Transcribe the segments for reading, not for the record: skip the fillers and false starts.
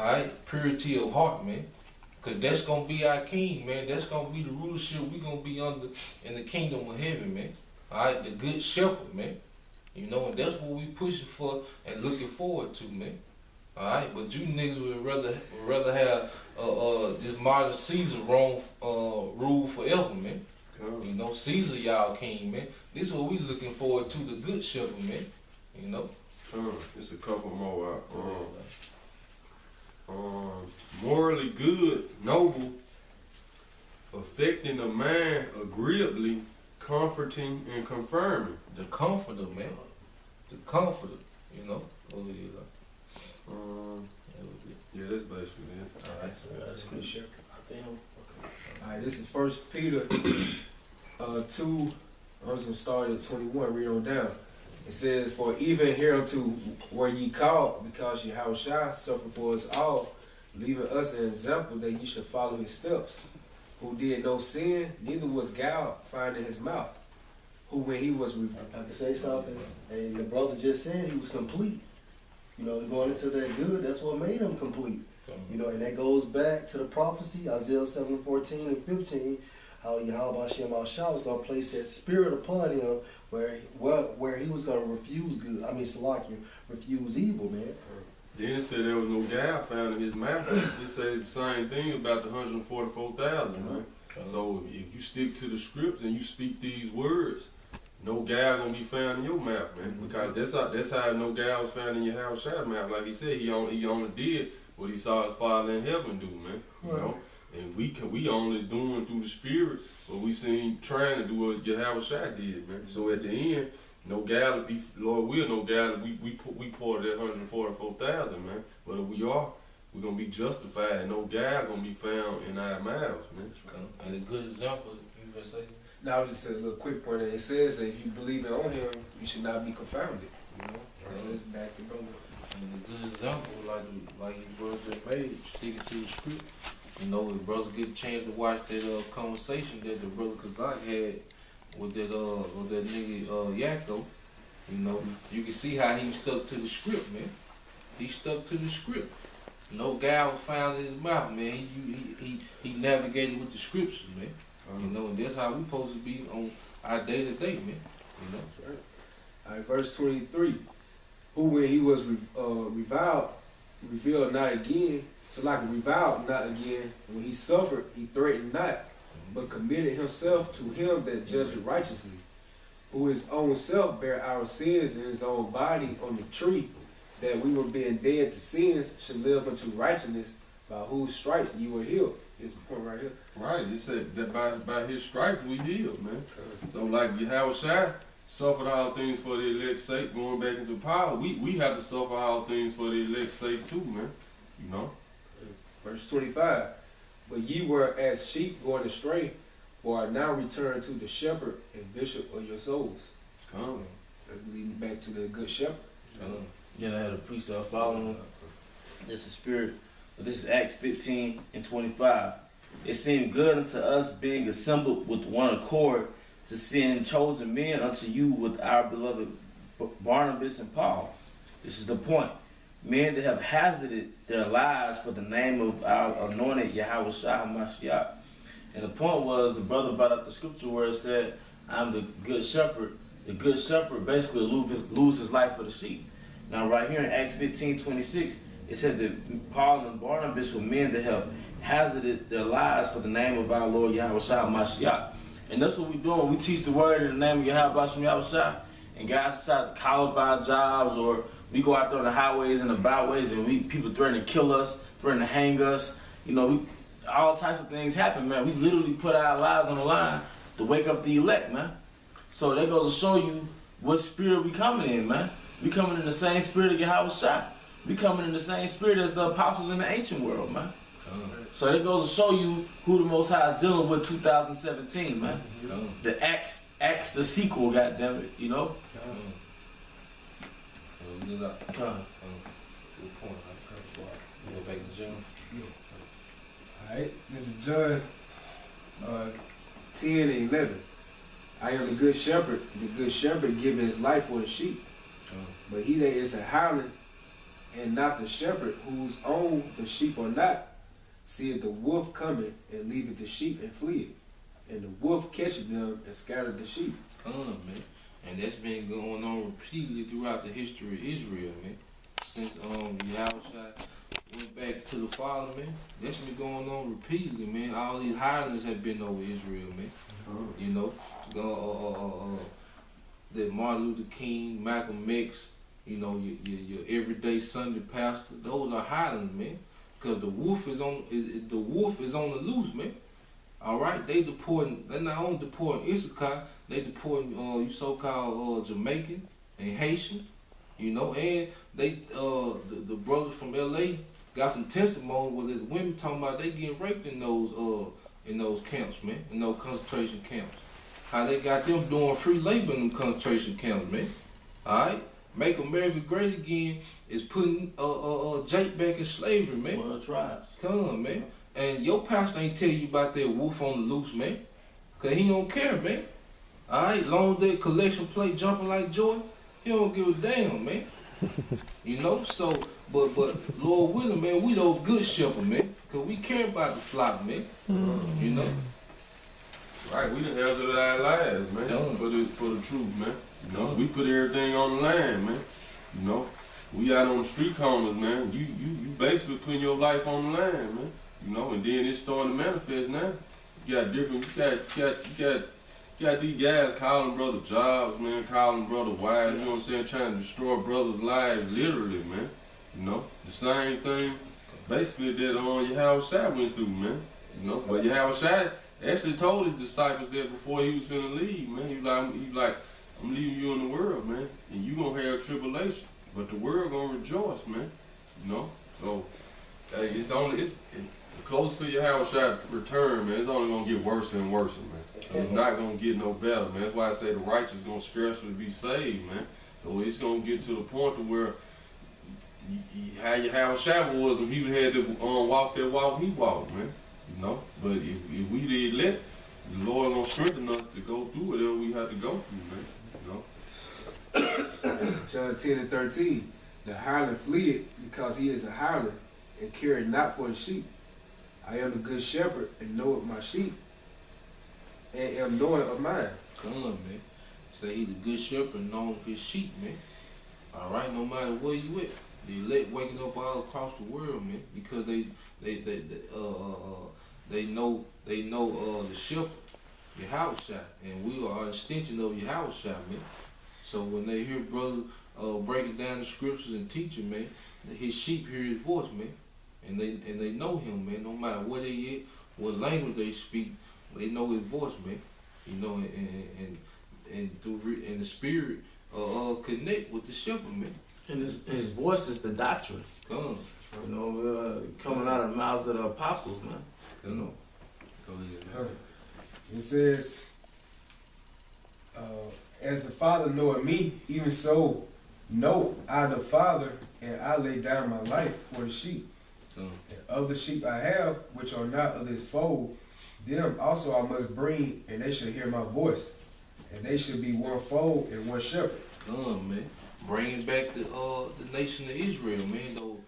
Alright, purity of heart, man. Cause that's gonna be our king, man. That's gonna be the rulership we gonna be under in the kingdom of heaven, man. Alright, the good shepherd, man. You know, and that's what we pushing for and looking forward to, man. Alright, but you niggas would rather have this modern Caesar rule forever, man. You know, Caesar y'all king, man. This is what we looking forward to, the good shepherd, man. You know. Just a couple more. Morally good, noble, affecting the mind agreeably, comforting and confirming. The comforter, man. The comforter, you know. Yeah, that's basically it. Alright, so That's good shepherd. Alright, this is 1 Peter 2. I'm just gonna start at 21, read on down. It says, "For even hereunto were ye called, because Yahawashi suffered for us all, leaving us an example that ye should follow his steps, who did no sin, neither was guile found in his mouth, who when he was..." I have to say something. And the brother just said he was complete. You know, going into that good, that's what made him complete. You know, and that goes back to the prophecy, Isaiah 7:14 and 15, how Yahawashi was going to place that spirit upon him where he was going to refuse good. I mean, Salakia, refuse evil, man. Then it said there was no guile found in his mouth. It said the same thing about the 144,000, man. So if you stick to the scripts and you speak these words, no guile gonna be found in your mouth, man. Because that's how no guile was found in your house mouth. Like he said, he only did what he saw his Father in heaven do, man. You know? And we only doing through the Spirit what we seen trying to do what Yahawashi did, man. So at the end, no guile be, Lord will, no guile, we poured that 144,000, man. But if we're gonna be justified. No guile gonna be found in our mouths, man. And a good example, you gonna say? Now, I'll just say a little quick point. It says that if you believe on him, you should not be confounded. You know, so it's back to brother. And a good example, like his brother just made, sticking to the script. You know, his brother get a chance to watch that conversation that the brother Kazak had with that nigga Yakko. You know, you can see how he stuck to the script, man. He stuck to the script. No guile was found in his mouth, man. He navigated with the scriptures, man. You know, and that's how we supposed to be on our day to day, man. You know. Alright, verse 23. Who when he was revealed not again, so like reviled not again, when he suffered, he threatened not, but committed himself to him that judgeth righteously, who his own self bare our sins in his own body on the tree, that we were being dead to sins should live unto righteousness, by whose stripes you were healed. Here's the point right here. Right, it said that by his stripes we healed, man. So like Yahawashi suffered all things for the elect's sake, going back into power, we have to suffer all things for the elect's sake too, man. You know? Verse 25. But ye were as sheep going astray, for are now returned to the shepherd and bishop of your souls. That's leading back to the good shepherd. Then I had a priest following him. This is spirit. But this is Acts 15 and 25. It seemed good unto us, being assembled with one accord, to send chosen men unto you with our beloved Barnabas and Paul. This is the point. Men that have hazarded their lives for the name of our anointed Yahawashi. And the point was, the brother brought up the scripture where it said, I'm the good shepherd. The good shepherd basically lose his life for the sheep. Now right here in Acts 15:26, it said that Paul and Barnabas were men that have hazarded their lives for the name of our Lord Yahawashi. And that's what we're doing. We teach the word in the name of Yahawashi. And guys decide to call up our jobs, or we go out there on the highways and the byways and people threaten to kill us, threaten to hang us. You know, all types of things happen, man. We literally put our lives on the line to wake up the elect, man. So that goes to show you what spirit we coming in, man. We coming in the same spirit of Yahawashi. We coming in the same spirit as the apostles in the ancient world, man. So that goes to show you who the Most High is dealing with 2017, man. The Acts the sequel, goddammit, you know? Good point. You gonna take the John? Alright, this is John 10 and 11. I am the good shepherd. The good shepherd giving his life for the sheep. But he that is a howling and not the shepherd, whose own the sheep are not, seeth the wolf coming, and leaveth the sheep and fleeth. And the wolf catcheth them and scattered the sheep. Come on, man. And that's been going on repeatedly throughout the history of Israel, man. Since Yahawashi went back to the Father, man. That's been going on repeatedly, man. All these highlanders have been over Israel, man. You know, that Martin Luther King, Malcolm X, you know, your everyday Sunday pastor, those are highlanders, man. Cause the wolf is on the loose, man. All right, they're not only deporting Issachar, they deporting you so-called Jamaican and Haitian, you know, and they the brothers from LA got some testimony where the women talking about they getting raped in those camps, man, in those concentration camps. How they got them doing free labor in them concentration camps, man. All right, Make America Great Again is putting Jake back in slavery, man. 12 tribes. Come on, man. And your pastor ain't tell you about that wolf on the loose, man. Cause he don't care, man. Alright, long day collection plate jumping like Jordan, he don't give a damn, man. You know, so but Lord willing, man, we those good shepherds, man. Cause we care about the flock, man. You know? Right, we done hazarded our lives, man, for the truth, man. You know, we put everything on the line, man. You know, we out on the street corners, man. You basically putting your life on the line, man. You know, and then it's starting to manifest now. You got these guys calling brother jobs, man, calling brother wives, you know what I'm saying, trying to destroy brothers' lives, literally, man. You know, the same thing, basically that Yahawashi went through, man. You know, but Yahawashi actually told his disciples that before he was finna leave, man. He was like, I'm leaving you in the world, man, and you gonna have tribulation, but the world gonna rejoice, man. You know, so hey, it's close to Yahawashi return, man. It's only gonna get worse and worse, man. It's not gonna get no better, man. That's why I say the righteous gonna scarcely be saved, man. So it's gonna get to the point to where how Yahawashi was, if he had to walk that walk he walked, man. You know, but if we did let, the Lord gonna strengthen us to go through whatever we have to go through, man. You know. John 10 and 13. The hireling fleeth because he is a hireling and cared not for the sheep. I am the good shepherd and knoweth my sheep and am known of mine. Come on, man. Say he the good shepherd known of his sheep, man. All right, no matter where you at. The elect waking up all across the world, man, because they know the shepherd, Yahawashi, and we are an extension of Yahawashi, man. So when they hear brother breaking down the scriptures and teaching, man, his sheep hear his voice, man, and they know him, man. No matter where they at, what language they speak, they know his voice, man. You know, and through the spirit connect with the shepherd, man. And his voice is the doctrine. Come. You know, coming out of the mouths of the apostles, man. You know. Go ahead, man. It says, as the Father knoweth me, even so know I the Father, and I lay down my life for the sheep. And of the sheep I have, which are not of this fold, them also I must bring, and they shall hear my voice. And they shall be one fold and one shepherd. Man. Bringing back the nation of Israel, man. Those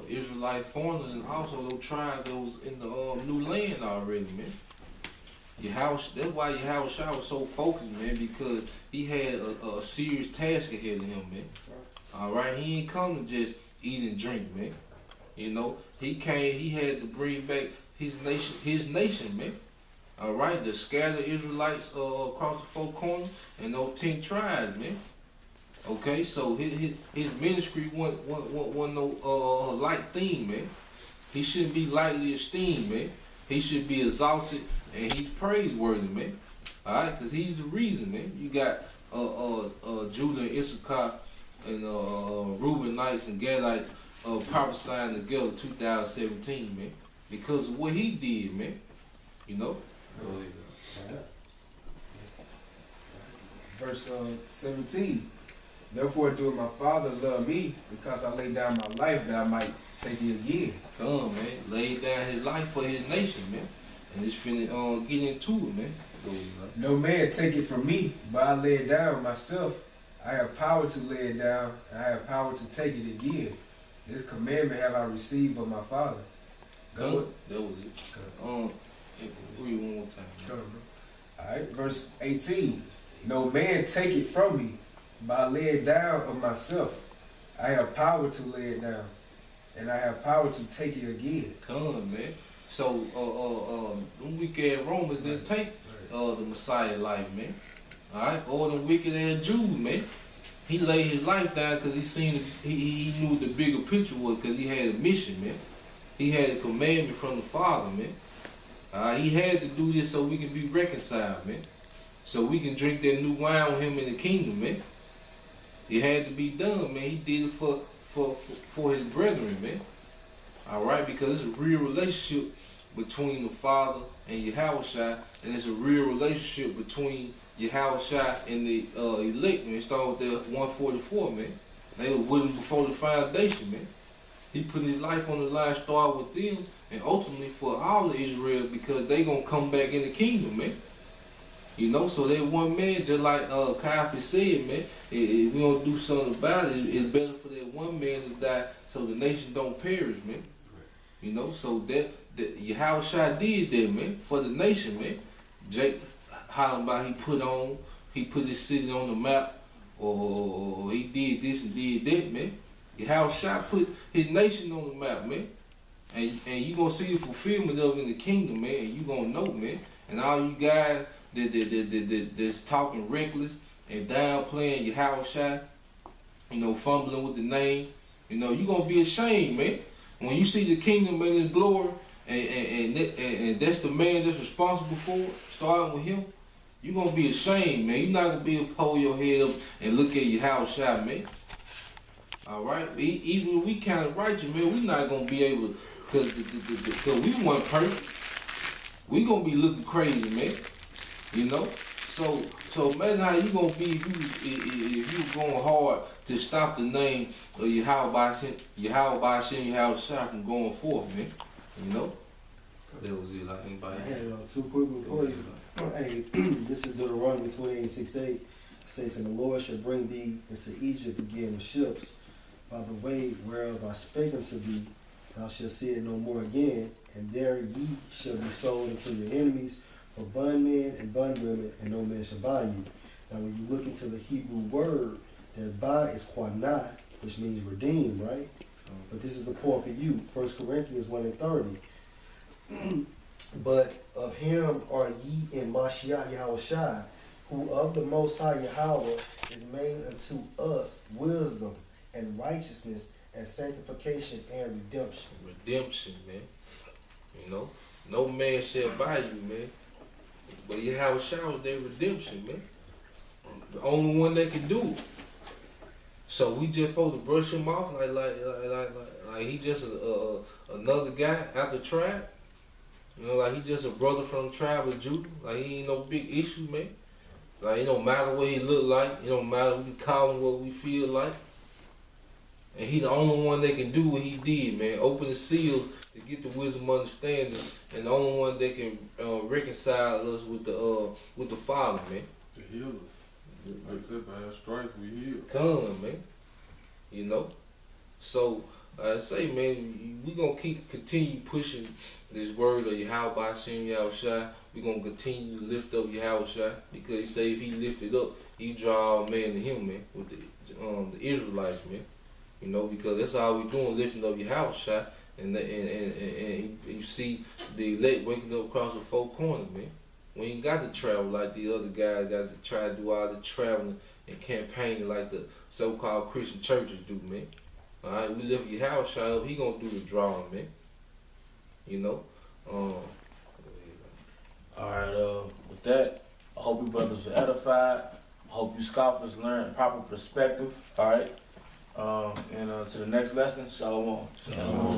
Israelite foreigners and also those tribes that was in the new land already, man. That's why Yahawashi was so focused, man, because he had a serious task ahead of him, man. All right, he ain't come to just eat and drink, man. You know, he had to bring back his nation, man. All right, the scattered Israelites across the four corners and those 10 tribes, man. Okay, so his ministry wasn't no light thing, man. He shouldn't be lightly esteemed, man. He should be exalted and he's praiseworthy, man. All right, because he's the reason, man. You got Judah and Issachar and Reubenites and Gadites prophesying together 2017, man, because of what he did, man. You know. Verse 17. Therefore doeth my Father love me, because I lay down my life that I might take it again. Come, man. Lay down his life for his nation, man. And it's finna get into it, man. No man take it from me, but I lay it down myself. I have power to lay it down, and I have power to take it again. This commandment have I received of my Father. Go. That was it. Read one more time. Alright, verse 18. No man take it from me, but I lay it down of myself. I have power to lay it down, and I have power to take it again. Come, man. So, them wicked Romans didn't take the Messiah life, man. Alright, all them wicked ass Jews, man. He laid his life down because he knew what the bigger picture was, because he had a mission, man. He had a commandment from the Father, man. He had to do this so we can be reconciled, man. So we can drink that new wine with him in the kingdom, man. It had to be done, man. He did it for his brethren, man. Alright, because it's a real relationship between the Father and Yahawashi, and it's a real relationship between Yahawashi and the elect, man. Start with the 144, man. They were with him before the foundation, man. He put his life on the line, start with them, and ultimately for all of Israel, because they gonna come back in the kingdom, man. You know, so that one man, just like Caiaphas said, man, if we don't do something about it, it's better for that one man to die so the nation don't perish, man. You know, so that Yahawashi did that, man, for the nation, man. Jake hollering about he put his city on the map, or he did this and did that, man. Yahawashi put his nation on the map, man. And you gonna see the fulfillment of it in the kingdom, man, and you gonna know, man. And all you guys that's talking reckless and downplaying Yahawashi, you know, fumbling with the name, you know, you gonna be ashamed, man. When you see the kingdom in his glory, and that's the man that's responsible for it, starting with him, you gonna be ashamed, man. You're not gonna be able to hold your head up and look at Yahawashi, man. Alright? Even if we kind of righteous, man, we not gonna be able to, because we weren't perfect. We gonna be looking crazy, man. You know? So imagine how you gonna be if you going hard to stop the name of Yahawashi from going forth, man. You know? That was it. Like anybody else? Hey, too quick before you. Hey, this is Deuteronomy 28:6-8. It says, "And the Lord shall bring thee into Egypt again with ships, by the way whereof I spake unto thee. Thou shalt see it no more again, and there ye shall be sold unto your enemies for bondmen and bondwomen, and no man shall buy you." Now, when you look into the Hebrew word, that buy is quanah, which means redeem, right? But this is the point for you. 1 Corinthians 1:30. "But of him are ye in Mashiach Yahawashi, who of the Most High Yahawah is made unto us wisdom and righteousness and sanctification and redemption." Redemption, man. You know? No man shall buy you, man. But Yahawashi was their redemption, man. The only one that can do it. So we just supposed to brush him off like he just another guy out the tribe. You know, like he just a brother from the tribe of Judah. Like he ain't no big issue, man. Like it don't matter what he look like. It don't matter. We can call him what we feel like. And he the only one that can do what he did, man. Open the seals to get the wisdom, understanding, and the only one that can reconcile us with the Father, man. To heal us. Like I said, by his stripes we heal. Come, man. You know? So, I say, man, we gonna continue pushing this word of Yahawashi. We gonna continue to lift up Yahawashi, because he say if he lift it up, he draw all man to him, man, with the Israelites, man. You know, because that's all we doing, lifting up Yahawashi, and you see the elect waking up across the four corners, man. We ain't got to travel like the other guys got to try to do all the traveling and campaigning like the so-called Christian churches do, man. Alright, we lift Yahawashi up, he gonna do the drawing, man. You know? Alright, with that, I hope you brothers were edified. I hope you scoffers learned proper perspective. Alright? And to the next lesson, Shalom. Shalom.